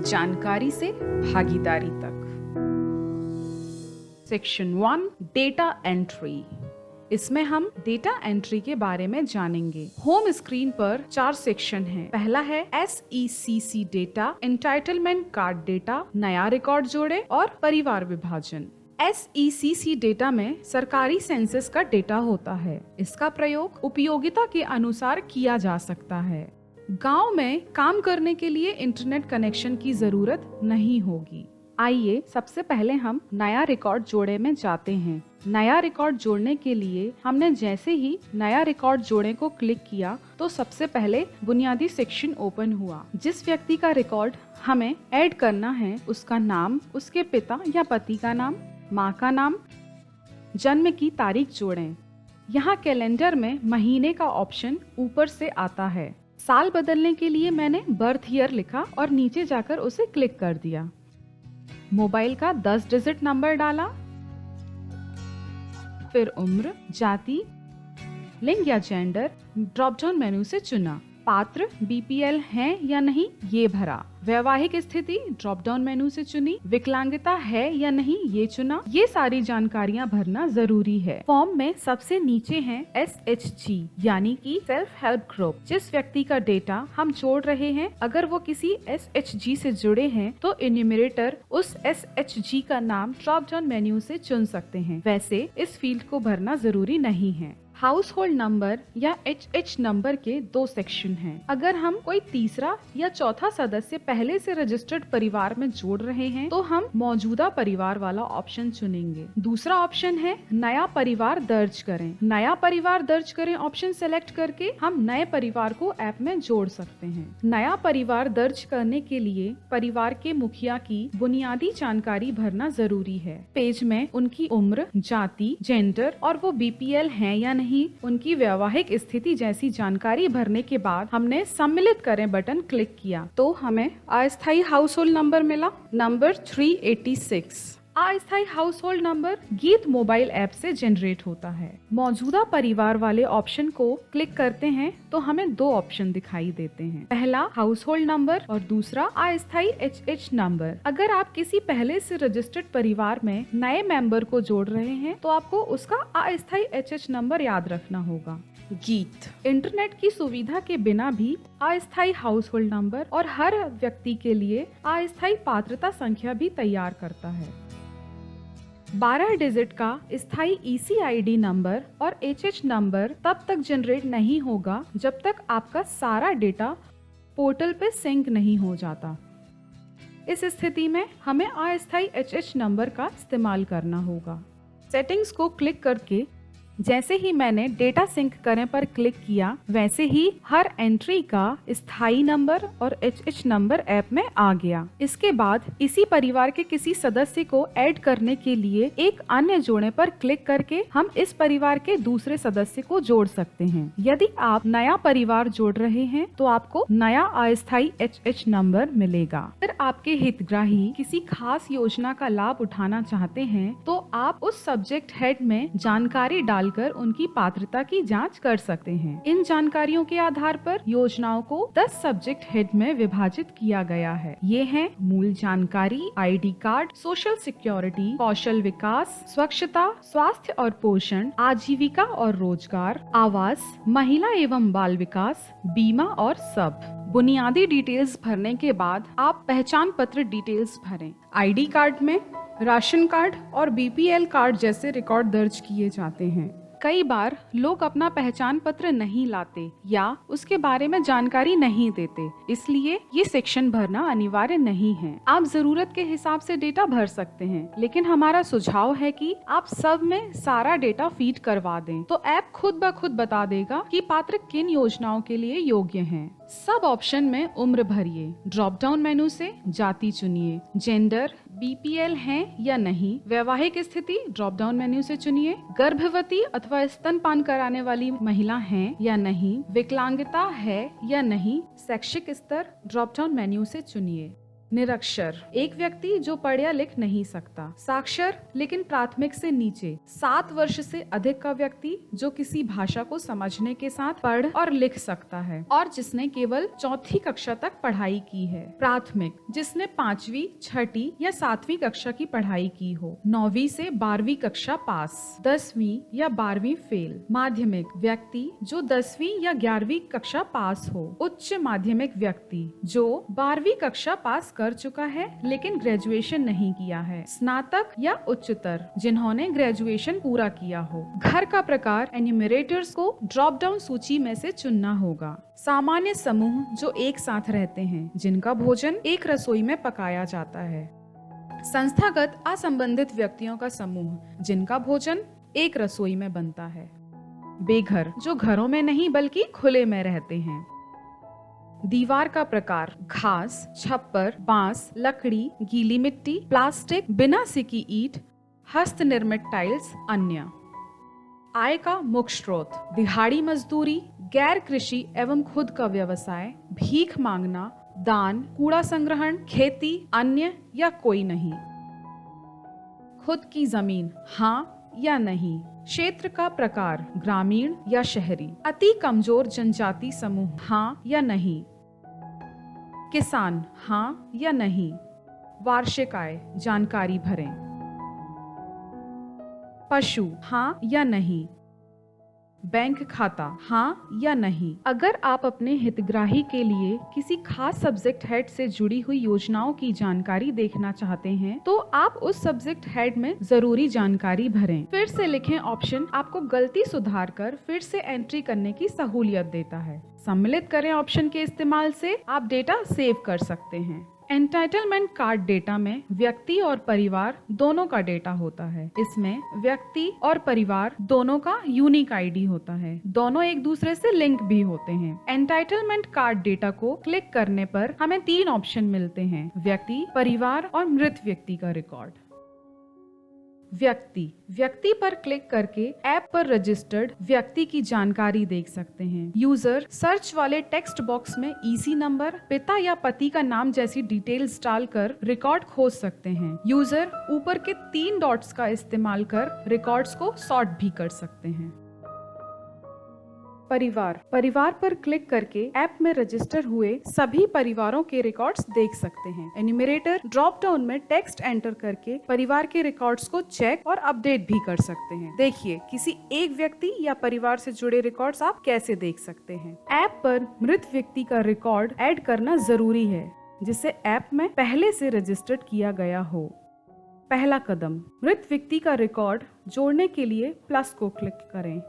जानकारी से भागीदारी तक। Section 1 data entry. इसमें हम डेटा एंट्री के बारे में जानेंगे। होम स्क्रीन पर 4 सेक्शन हैं। पहला है SECC data, entitlement card data, नया रिकॉर्ड जोड़े और परिवार विभाजन। SECC डेटा में सरकारी सेंसस का डेटा होता है। इसका प्रयोग उपयोगिता के अनुसार किया जा सकता है। गांव में काम करने के लिए इंटरनेट कनेक्शन की जरूरत नहीं होगी। आइए सबसे पहले हम नया रिकॉर्ड जोड़े में जाते हैं। नया रिकॉर्ड जोड़ने के लिए हमने जैसे ही नया रिकॉर्ड जोड़े को क्लिक किया तो सबसे पहले बुनियादी सेक्शन ओपन हुआ। जिस व्यक्ति का रिकॉर्ड हमें ऐड करना है उसका नाम, उसके पिता या पति का नाम, माँ का नाम, जन्म की तारीख जोड़ें। यहाँ कैलेंडर में महीने का ऑप्शन ऊपर से आता है। साल बदलने के लिए मैंने बर्थ ईयर लिखा और नीचे जाकर उसे क्लिक कर दिया। मोबाइल का 10 डिजिट नंबर डाला, फिर उम्र, जाति, लिंग या जेंडर ड्रॉप डाउन मेनू से चुना। पात्र BPL है या नहीं ये भरा। वैवाहिक स्थिति ड्रॉप डाउन मेनू से चुनी। विकलांगता है या नहीं ये चुना। ये सारी जानकारियां भरना जरूरी है। फॉर्म में सबसे नीचे है SHG यानी कि सेल्फ हेल्प ग्रुप। जिस व्यक्ति का डेटा हम जोड़ रहे हैं अगर वो किसी SHG से जुड़े हैं तो इन्यूमरेटर उस SHG का नाम ड्रॉप डाउन मेन्यू से चुन सकते हैं। वैसे इस फील्ड को भरना जरूरी नहीं है। हाउस होल्ड नंबर या HH नंबर के 2 सेक्शन हैं। अगर हम कोई तीसरा या चौथा सदस्य पहले से रजिस्टर्ड परिवार में जोड़ रहे हैं तो हम मौजूदा परिवार वाला ऑप्शन चुनेंगे। दूसरा ऑप्शन है नया परिवार दर्ज करें। नया परिवार दर्ज करें ऑप्शन सेलेक्ट करके हम नए परिवार को ऐप में जोड़ सकते हैं। नया परिवार दर्ज करने के लिए परिवार के मुखिया की बुनियादी जानकारी भरना जरूरी है। पेज में उनकी उम्र, जाति, जेंडर और वो BPL है या नहीं, उनकी वैवाहिक स्थिति जैसी जानकारी भरने के बाद हमने सम्मिलित करें बटन क्लिक किया तो हमें अस्थायी हाउस होल्ड नंबर मिला, नंबर 386। अस्थायी हाउस होल्ड नंबर गीत मोबाइल ऐप से जनरेट होता है। मौजूदा परिवार वाले ऑप्शन को क्लिक करते हैं तो हमें 2 ऑप्शन दिखाई देते हैं। पहला हाउस होल्ड नंबर और दूसरा अस्थायी HH नंबर। अगर आप किसी पहले से रजिस्टर्ड परिवार में नए मेंबर को जोड़ रहे हैं तो आपको उसका अस्थायी HH नंबर याद रखना होगा। गीत इंटरनेट की सुविधा के बिना भी अस्थायी हाउस होल्ड नंबर और हर व्यक्ति के लिए अस्थायी पात्रता संख्या भी तैयार करता है। 12 डिजिट का स्थायी ECID नंबर और HH नंबर तब तक जनरेट नहीं होगा जब तक आपका सारा डेटा पोर्टल पे सिंक नहीं हो जाता। इस स्थिति में हमें अस्थायी HH नंबर का इस्तेमाल करना होगा। सेटिंग्स को क्लिक करके जैसे ही मैंने डेटा सिंक करें पर क्लिक किया वैसे ही हर एंट्री का स्थायी नंबर और HH नंबर ऐप में आ गया। इसके बाद इसी परिवार के किसी सदस्य को ऐड करने के लिए एक अन्य जोड़े पर क्लिक करके हम इस परिवार के दूसरे सदस्य को जोड़ सकते हैं। यदि आप नया परिवार जोड़ रहे हैं तो आपको नया अस्थायी HH नंबर मिलेगा। अगर आपके हितग्राही किसी खास योजना का लाभ उठाना चाहते हैं तो आप उस सब्जेक्ट हेड में जानकारी डाल कर उनकी पात्रता की जांच कर सकते हैं। इन जानकारियों के आधार पर योजनाओं को 10 सब्जेक्ट हेड में विभाजित किया गया है। ये हैं मूल जानकारी, ID कार्ड, सोशल सिक्योरिटी, कौशल विकास, स्वच्छता, स्वास्थ्य और पोषण, आजीविका और रोजगार, आवास, महिला एवं बाल विकास, बीमा और सब। बुनियादी डिटेल्स भरने के बाद आप पहचान पत्र डिटेल्स भरें। ID कार्ड में राशन कार्ड और BPL कार्ड जैसे रिकॉर्ड दर्ज किए जाते हैं। कई बार लोग अपना पहचान पत्र नहीं लाते या उसके बारे में जानकारी नहीं देते, इसलिए ये सेक्शन भरना अनिवार्य नहीं है। आप जरूरत के हिसाब से डेटा भर सकते हैं, लेकिन हमारा सुझाव है कि आप सब में सारा डेटा फीड करवा दें तो ऐप खुद ब खुद बता देगा कि पात्र किन योजनाओं के लिए योग्य हैं। सब ऑप्शन में उम्र भरिए। ड्रॉप डाउन मेनू से जाति चुनिए। जेंडर BPL है या नहीं। वैवाहिक स्थिति ड्रॉप डाउन मेन्यू से चुनिए। गर्भवती अथवा स्तनपान कराने वाली महिला है या नहीं। विकलांगता है या नहीं। शैक्षिक स्तर ड्रॉप डाउन मेन्यू से चुनिए। निरक्षर, एक व्यक्ति जो पढ़ या लिख नहीं सकता। साक्षर, लेकिन प्राथमिक से नीचे 7 वर्ष से अधिक का व्यक्ति जो किसी भाषा को समझने के साथ पढ़ और लिख सकता है और जिसने केवल 4ठी कक्षा तक पढ़ाई की है। प्राथमिक, जिसने 5वीं, 6ठी या 7वीं कक्षा की पढ़ाई की हो। 9वीं से 12वीं कक्षा पास, 10वीं या 12वीं फेल। माध्यमिक, व्यक्ति जो 10वीं या 11वीं कक्षा पास हो। उच्च माध्यमिक, व्यक्ति जो 12वीं कक्षा पास कर चुका है लेकिन ग्रेजुएशन नहीं किया है। स्नातक या उच्चतर, जिन्होंने ग्रेजुएशन पूरा किया हो। घर का प्रकार, एन्यूमरेटर्स को ड्रॉप डाउन सूची में से चुनना होगा। सामान्य समूह, जो एक साथ रहते हैं, जिनका भोजन एक रसोई में पकाया जाता है। संस्थागत असंबंधित व्यक्तियों का समूह, जिनका भोजन एक रसोई में बनता है। बेघर, जो घरों में नहीं बल्कि खुले में रहते हैं। दीवार का प्रकार, घास, छप्पर, बांस, लकड़ी, गीली मिट्टी, प्लास्टिक, बिना सिकी ईंट, हस्त निर्मित टाइल्स, अन्य। आय का मुख्य स्रोत, दिहाड़ी मजदूरी, गैर कृषि एवं खुद का व्यवसाय, भीख मांगना, दान, कूड़ा संग्रहण, खेती, अन्य या कोई नहीं। खुद की जमीन, हाँ या नहीं। क्षेत्र का प्रकार, ग्रामीण या शहरी। अति कमजोर जनजाति समूह, हाँ या नहीं। किसान, हाँ या नहीं। वार्षिक आय, जानकारी भरें। पशु, हाँ या नहीं। बैंक खाता, हाँ या नहीं। अगर आप अपने हितग्राही के लिए किसी खास सब्जेक्ट हेड से जुड़ी हुई योजनाओं की जानकारी देखना चाहते हैं तो आप उस सब्जेक्ट हेड में जरूरी जानकारी भरें। फिर से लिखें ऑप्शन आपको गलती सुधार कर फिर से एंट्री करने की सहूलियत देता है। सम्मिलित करें ऑप्शन के इस्तेमाल से आप डेटा सेव कर सकते हैं। एंटाइटलमेंट कार्ड डेटा में व्यक्ति और परिवार दोनों का डेटा होता है। इसमें व्यक्ति और परिवार दोनों का यूनिक आईडी होता है। दोनों एक दूसरे से लिंक भी होते हैं। एंटाइटलमेंट कार्ड डेटा को क्लिक करने पर हमें 3 ऑप्शन मिलते हैं: व्यक्ति, परिवार और मृत व्यक्ति का रिकॉर्ड। व्यक्ति पर क्लिक करके ऐप पर रजिस्टर्ड व्यक्ति की जानकारी देख सकते हैं। यूजर सर्च वाले टेक्स्ट बॉक्स में ईसी नंबर, पिता या पति का नाम जैसी डिटेल्स डालकर रिकॉर्ड खोज सकते हैं। यूजर ऊपर के 3 डॉट्स का इस्तेमाल कर रिकॉर्ड्स को सॉर्ट भी कर सकते हैं। परिवार पर क्लिक करके ऐप में रजिस्टर हुए सभी परिवारों के रिकॉर्ड्स देख सकते हैं। एन्यूमरेटर ड्रॉप डाउन में टेक्स्ट एंटर करके परिवार के रिकॉर्ड्स को चेक और अपडेट भी कर सकते हैं। देखिए किसी एक व्यक्ति या परिवार से जुड़े रिकॉर्ड्स आप कैसे देख सकते हैं। ऐप पर मृत व्यक्ति का रिकॉर्ड ऐड करना जरूरी है जिसे ऐप में पहले से रजिस्टर्ड किया गया हो। पहला कदम, मृत व्यक्ति का रिकॉर्ड जोड़ने के लिए प्लस को क्लिक करें।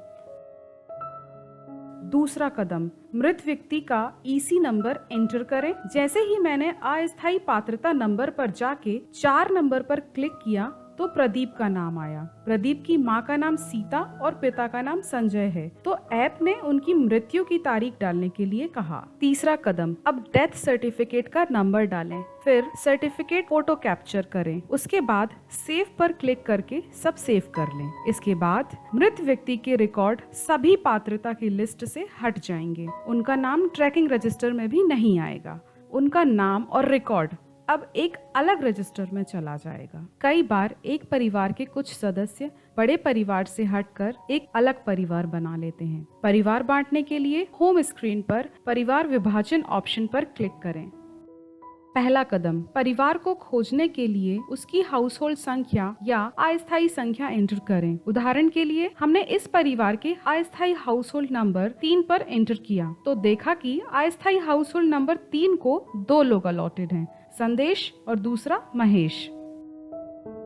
दूसरा कदम, मृत व्यक्ति का ईसी नंबर एंटर करें। जैसे ही मैंने अस्थायी पात्रता नंबर पर जाके 4 नंबर पर क्लिक किया तो प्रदीप का नाम आया। प्रदीप की माँ का नाम सीता और पिता का नाम संजय है, तो ऐप ने उनकी मृत्यु की तारीख डालने के लिए कहा। तीसरा कदम, अब डेथ सर्टिफिकेट का नंबर डालें, फिर सर्टिफिकेट फोटो कैप्चर करें। उसके बाद सेव पर क्लिक करके सब सेव कर लें। इसके बाद मृत व्यक्ति के रिकॉर्ड सभी पात्रता की लिस्ट से हट जाएंगे। उनका नाम ट्रैकिंग रजिस्टर में भी नहीं आएगा। उनका नाम और रिकॉर्ड अब एक अलग रजिस्टर में चला जाएगा। कई बार एक परिवार के कुछ सदस्य बड़े परिवार से हटकर एक अलग परिवार बना लेते हैं। परिवार बांटने के लिए होम स्क्रीन पर परिवार विभाजन ऑप्शन पर क्लिक करें। पहला कदम, परिवार को खोजने के लिए उसकी हाउस होल्ड संख्या या अस्थायी संख्या एंटर करें। उदाहरण के लिए हमने इस परिवार के अस्थायी हाउस होल्ड नंबर 3 पर एंटर किया तो देखा कि अस्थायी हाउस होल्ड नंबर 3 को 2 लोग अलॉटेड हैं, संदेश और दूसरा महेश।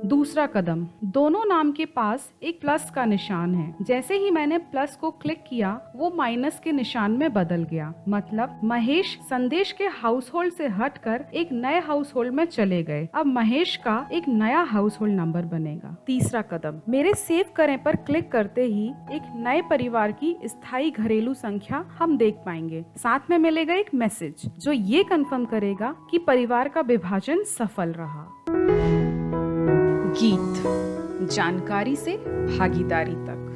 दूसरा कदम, दोनों नाम के पास एक प्लस का निशान है। जैसे ही मैंने प्लस को क्लिक किया वो माइनस के निशान में बदल गया। मतलब महेश संदेश के हाउस होल्ड से हटकर एक नए हाउस होल्ड में चले गए। अब महेश का एक नया हाउस होल्ड नंबर बनेगा। तीसरा कदम, मेरे सेव करें पर क्लिक करते ही एक नए परिवार की स्थायी घरेलू संख्या हम देख पाएंगे। साथ में मिलेगा एक मैसेज जो ये कंफर्म करेगा कि परिवार का विभाजन सफल रहा। गीत, जानकारी से भागीदारी तक।